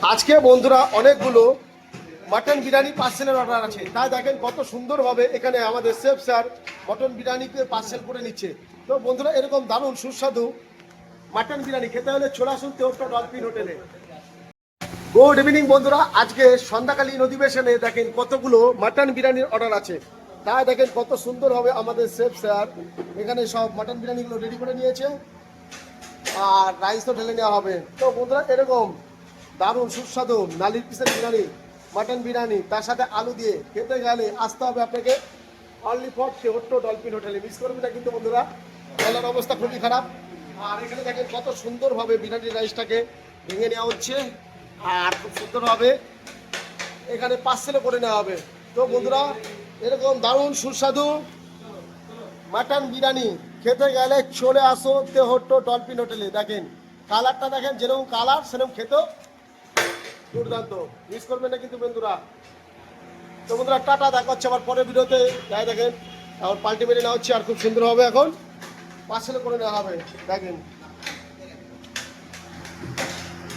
আজকে বন্ধুরা অনেকগুলো মাটন বিরিয়ানি পার্সেলের অর্ডার আছে, তাই দেখেন কত সুন্দরভাবে এখানে আমাদের শেফ স্যার মটন বিরিয়ানিকে পার্সেল করে নিচ্ছে। তো বন্ধুরা এরকম দারুণ সুস্বাদু মাটন বিরিয়ানি খেতে হলে চলে আসুন তেহট্ট ডলফিন হোটেলে। গুড ইভিনিং বন্ধুরা, আজকে সন্ধ্যাকালীন অধিবেশনে দেখেন কতগুলো মাটন বিরিয়ানির অর্ডার আছে, তাই দেখেন কত সুন্দরভাবে আমাদের শেফ স্যার এখানে সব মাটন বিরিয়ানিগুলো রেডি করে নিয়েছে আর রাইস তো ঢেলে নেওয়া হবে। তো বন্ধুরা এরকম দারুণ সুস্বাদু নালির পিসের বিরিয়ানি মাটন বিরিয়ানি তার সাথে আলু দিয়ে খেতে গেলে আসতে হবে আপনাকে অনলি ফর তেহট্ট ডলফিন হোটেলে। মিস করবেন না কিন্তু বন্ধুরা, জলের অবস্থা খুবই খারাপ। আর এখানে দেখেন কত সুন্দরভাবে বিরিয়ানির রাইসটাকে ভেঙে নেওয়া হচ্ছে আর খুব সুন্দরভাবে এখানে পার্সেলও করে নেওয়া হবে। তো বন্ধুরা এরকম দারুণ সুস্বাদু মাটন বিরিয়ানি খেতে গেলে চলে আসো তেহট্ট ডলফিন হোটেলে। দেখেন কালারটা দেখেন, যেরকম কালার সেরকম খেতেও দুর্দান্ত। মিস করবেন না কিন্তু বন্ধুরা। তো বন্ধুরা টাটা, দেখা হচ্ছে আবার পরের ভিডিওতে। যাই দেখেন এখন পাল্টি মেরে নেওয়া হচ্ছে আর খুব সুন্দর হবে এখন পার্সেল করে নেওয়া হবে। দেখেন